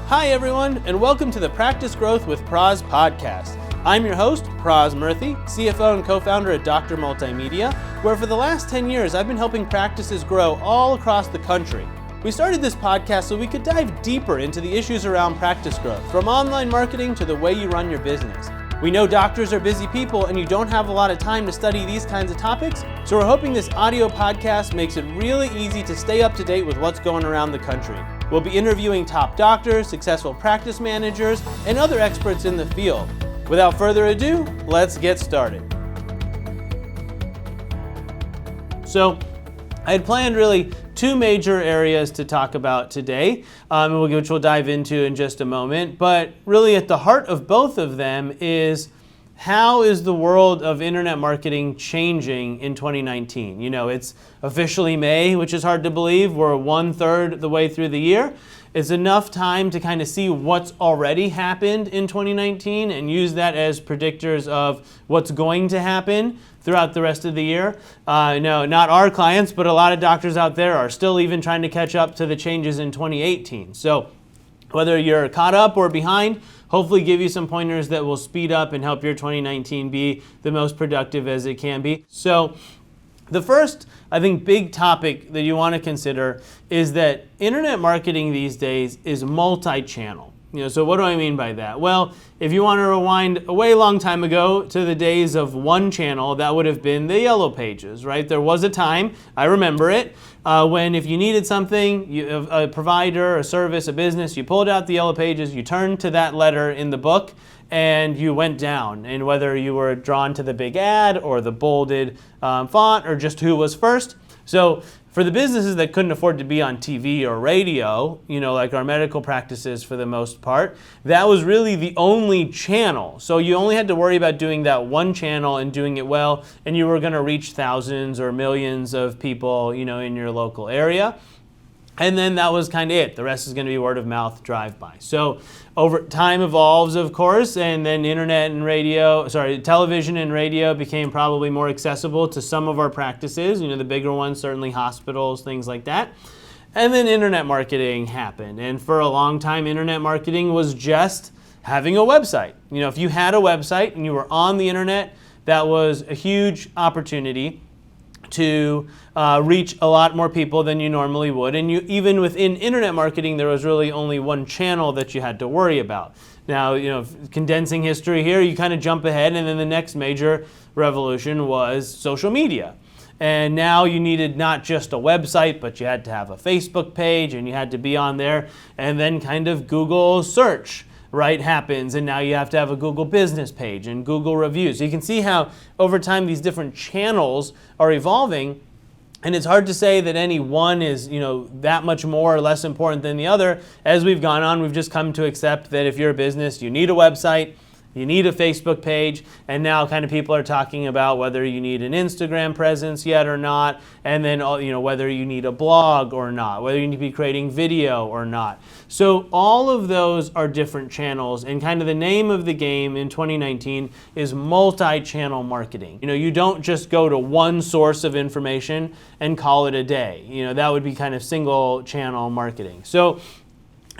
Hi everyone, and welcome to the Practice Growth with Pras podcast. I'm your host, Pras Murthy, CFO and co-founder at Dr. Multimedia, where for the last 10 years I've been helping practices grow all across the country. We started this podcast so we could dive deeper into the issues around practice growth, from online marketing to the way you run your business. We know doctors are busy people and you don't have a lot of time to study these kinds of topics, so we're hoping this audio podcast makes it really easy to stay up to date with what's going around the country. We'll be interviewing top doctors, successful practice managers, and other experts in the field. Without further ado, let's get started. So, I had planned really two major areas to talk about today, which we'll dive into in just a moment. But really at the heart of both of them is how is the world of internet marketing changing in 2019? You know, it's officially May, which is hard to believe. We're 1/3 the way through the year. It's enough time to kind of see what's already happened in 2019 and use that as predictors of what's going to happen throughout the rest of the year. No, not our clients, but a lot of doctors out there are still even trying to catch up to the changes in 2018. So whether you're caught up or behind, hopefully give you some pointers that will speed up and help your 2019 be the most productive as it can be. So the first, I think, big topic that you want to consider is that internet marketing these days is multi-channel. So what do I mean by that? Well, if you want to rewind a way long time ago to the days of one channel, that would have been the yellow pages, right? There was a time, I remember it, when if you needed something, a provider, a service, a business, you pulled out the yellow pages, you turned to that letter in the book, and you went down. And whether you were drawn to the big ad or the bolded font or just who was first. So for the businesses that couldn't afford to be on TV or radio, like our medical practices for the most part, that was really the only channel. So you only had to worry about doing that one channel and doing it well, and you were going to reach thousands or millions of people, in your local area. And then that was kind of it. The rest is going to be word of mouth, drive-by. So over time evolves, of course, and then television and radio became probably more accessible to some of our practices, the bigger ones, certainly hospitals, things like that. And then internet marketing happened. And for a long time, internet marketing was just having a website. If you had a website and you were on the internet, that was a huge opportunity to reach a lot more people than you normally would. And even within internet marketing, there was really only one channel that you had to worry about. Now, condensing history here, you kind of jump ahead, and then the next major revolution was social media. And now you needed not just a website, but you had to have a Facebook page, and you had to be on there, and then kind of Google search, right, happens, and now you have to have a Google business page and Google reviews. So you can see how over time these different channels are evolving, and it's hard to say that any one is that much more or less important than the other. As we've gone on, we've just come to accept that if you're a business, you need a website, you need a Facebook page, and now kind of people are talking about whether you need an Instagram presence yet or not, and then whether you need a blog or not, whether you need to be creating video or not. So all of those are different channels, and kind of the name of the game in 2019 is multi-channel marketing. You don't just go to one source of information and call it a day. That would be kind of single channel marketing. So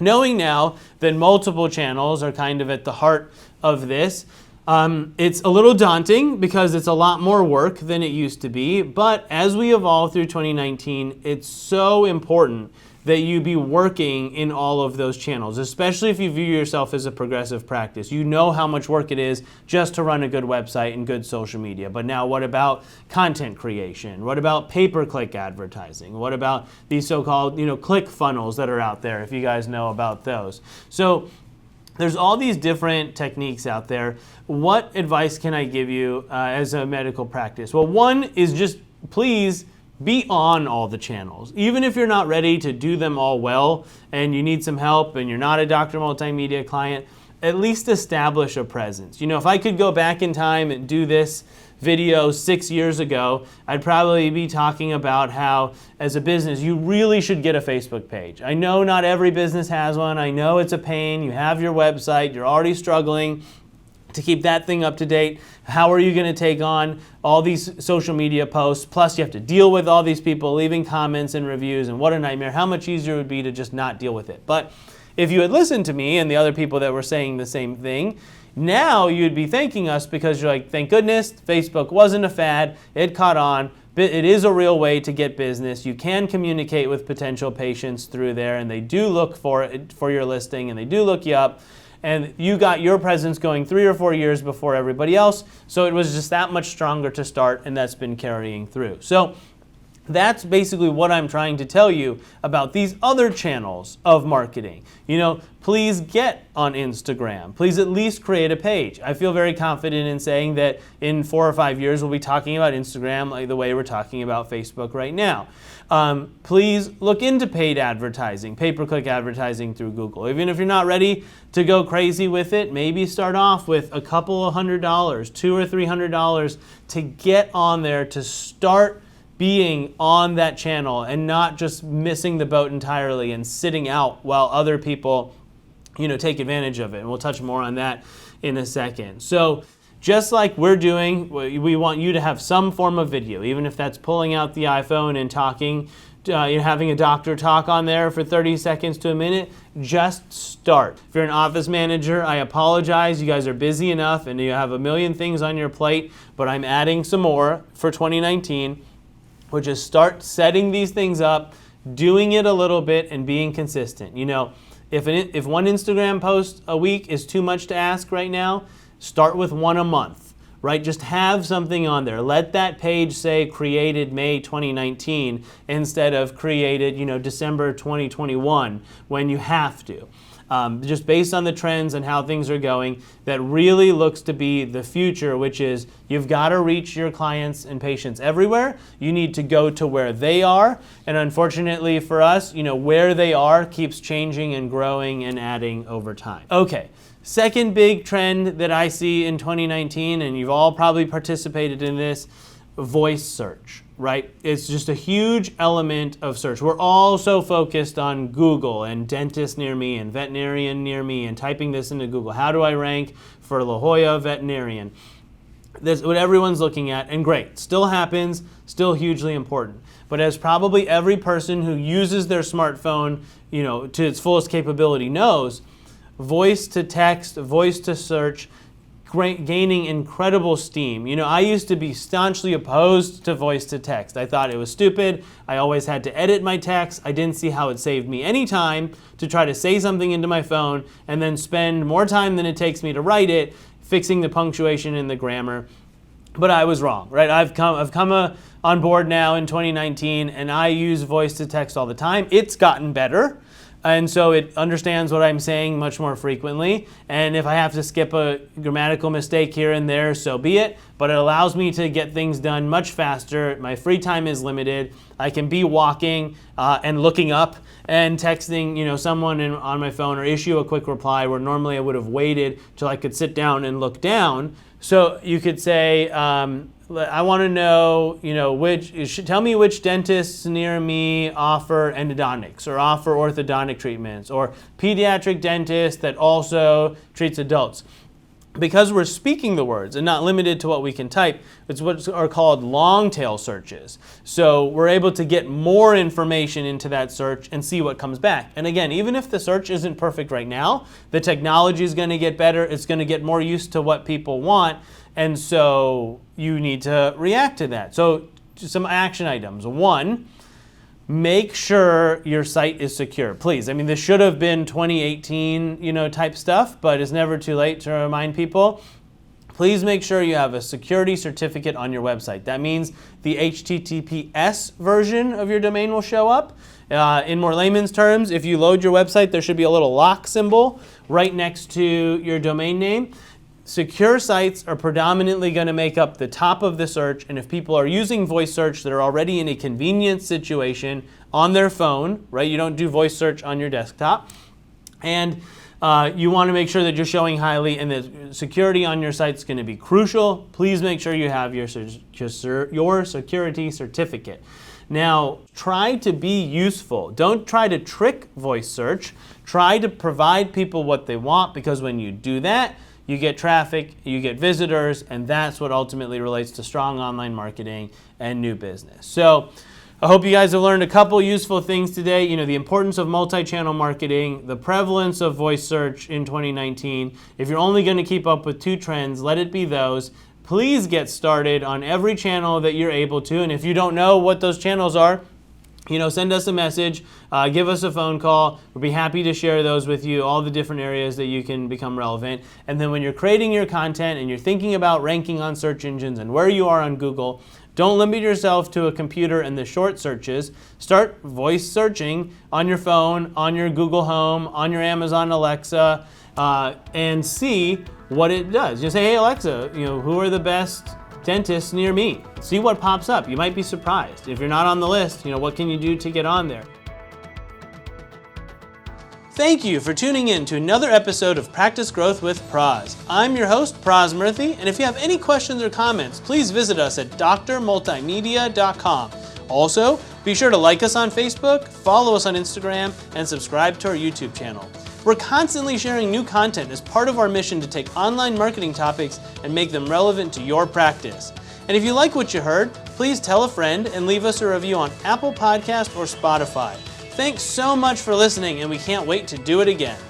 knowing now that multiple channels are kind of at the heart of this, it's a little daunting because it's a lot more work than it used to be. But as we evolve through 2019, it's so important that you be working in all of those channels, especially if you view yourself as a progressive practice. You know how much work it is just to run a good website and good social media. But now what about content creation? What about pay-per-click advertising? What about these so-called click funnels that are out there, if you guys know about those? So there's all these different techniques out there. What advice can I give you as a medical practice? Well, one is just please be on all the channels. Even if you're not ready to do them all well and you need some help and you're not a Dr. Multimedia client, at least establish a presence. If I could go back in time and do this video 6 years ago, I'd probably be talking about how, as a business, you really should get a Facebook page. I know not every business has one. I know it's a pain. You have your website. You're already struggling to keep that thing up to date. How are you going to take on all these social media posts? Plus, you have to deal with all these people leaving comments and reviews, and what a nightmare. How much easier it would be to just not deal with it. But if you had listened to me and the other people that were saying the same thing, now you'd be thanking us because you're like, thank goodness Facebook wasn't a fad, it caught on. It is a real way to get business. You can communicate with potential patients through there, and they do look for your listing, and they do look you up. And you got your presence going 3 or 4 years before everybody else, so it was just that much stronger to start, and that's been carrying through. So that's basically what I'm trying to tell you about these other channels of marketing. Please get on Instagram. Please at least create a page. I feel very confident in saying that in 4 or 5 years, we'll be talking about Instagram like the way we're talking about Facebook right now. Please look into paid advertising, pay-per-click advertising through Google. Even if you're not ready to go crazy with it, maybe start off with a couple of $100, $200 or $300 to get on there, to start being on that channel and not just missing the boat entirely and sitting out while other people, take advantage of it. And we'll touch more on that in a second. So just like we're doing, we want you to have some form of video, even if that's pulling out the iPhone and talking, having a doctor talk on there for 30 seconds to a minute. Just start. If you're an office manager, I apologize. You guys are busy enough and you have a million things on your plate, but I'm adding some more for 2019. Which is start setting these things up, doing it a little bit, and being consistent. If one Instagram post a week is too much to ask right now, start with one a month, right? Just have something on there. Let that page say created May 2019 instead of created, December 2021 when you have to. Just based on the trends and how things are going, that really looks to be the future, which is you've got to reach your clients and patients everywhere. You need to go to where they are. And unfortunately for us, where they are keeps changing and growing and adding over time. Okay. Second big trend that I see in 2019, and you've all probably participated in this, voice search, right? It's just a huge element of search. We're all so focused on Google and dentist near me and veterinarian near me and typing this into Google. How do I rank for La Jolla veterinarian? That's what everyone's looking at, and great. Still happens, still hugely important. But as probably every person who uses their smartphone, to its fullest capability knows, voice to text, voice to search, gaining incredible steam. I used to be staunchly opposed to voice to text. I thought it was stupid. I always had to edit my text. I didn't see how it saved me any time to try to say something into my phone and then spend more time than it takes me to write it, fixing the punctuation and the grammar. But I was wrong, right? I've come on board now in 2019, and I use voice to text all the time. It's gotten better. And so it understands what I'm saying much more frequently. And if I have to skip a grammatical mistake here and there, so be it. But it allows me to get things done much faster. My free time is limited. I can be walking and looking up and texting, someone on my phone, or issue a quick reply where normally I would have waited till I could sit down and look down. So you could say, I want to know, tell me which dentists near me offer endodontics or offer orthodontic treatments, or pediatric dentist that also treats adults. Because we're speaking the words and not limited to what we can type, it's what are called long tail searches. So we're able to get more information into that search and see what comes back. And again, even if the search isn't perfect right now, the technology is going to get better. It's going to get more used to what people want. And so you need to react to that. So some action items. 1, make sure your site is secure. Please. This should have been 2018, type stuff, but it's never too late to remind people. Please make sure you have a security certificate on your website. That means the HTTPS version of your domain will show up. In more layman's terms, if you load your website, there should be a little lock symbol right next to your domain name. Secure sites are predominantly going to make up the top of the search, and if people are using voice search that are already in a convenient situation on their phone, right? You don't do voice search on your desktop, and you want to make sure that you're showing highly, and the security on your site is going to be crucial. Please make sure you have your security certificate. Now, try to be useful. Don't try to trick voice search. Try to provide people what they want, because when you do that, you get traffic, you get visitors, and that's what ultimately relates to strong online marketing and new business. So, I hope you guys have learned a couple useful things today. The importance of multi-channel marketing, the prevalence of voice search in 2019. If you're only going to keep up with 2 trends, let it be those. Please get started on every channel that you're able to. And if you don't know what those channels are, send us a message, give us a phone call. We'll be happy to share those with you, all the different areas that you can become relevant. And then when you're creating your content and you're thinking about ranking on search engines and where you are on Google, don't limit yourself to a computer and the short searches. Start voice searching on your phone, on your Google Home, on your Amazon Alexa, and see what it does. Just say, hey Alexa, who are the best dentists near me? See what pops up. You might be surprised. If you're not on the list, what can you do to get on there? Thank you for tuning in to another episode of Practice Growth with Pras. I'm your host, Pras Murthy, and if you have any questions or comments, please visit us at drmultimedia.com. Also, be sure to like us on Facebook, follow us on Instagram, and subscribe to our YouTube channel. We're constantly sharing new content as part of our mission to take online marketing topics and make them relevant to your practice. And if you like what you heard, please tell a friend and leave us a review on Apple Podcast or Spotify. Thanks so much for listening, and we can't wait to do it again.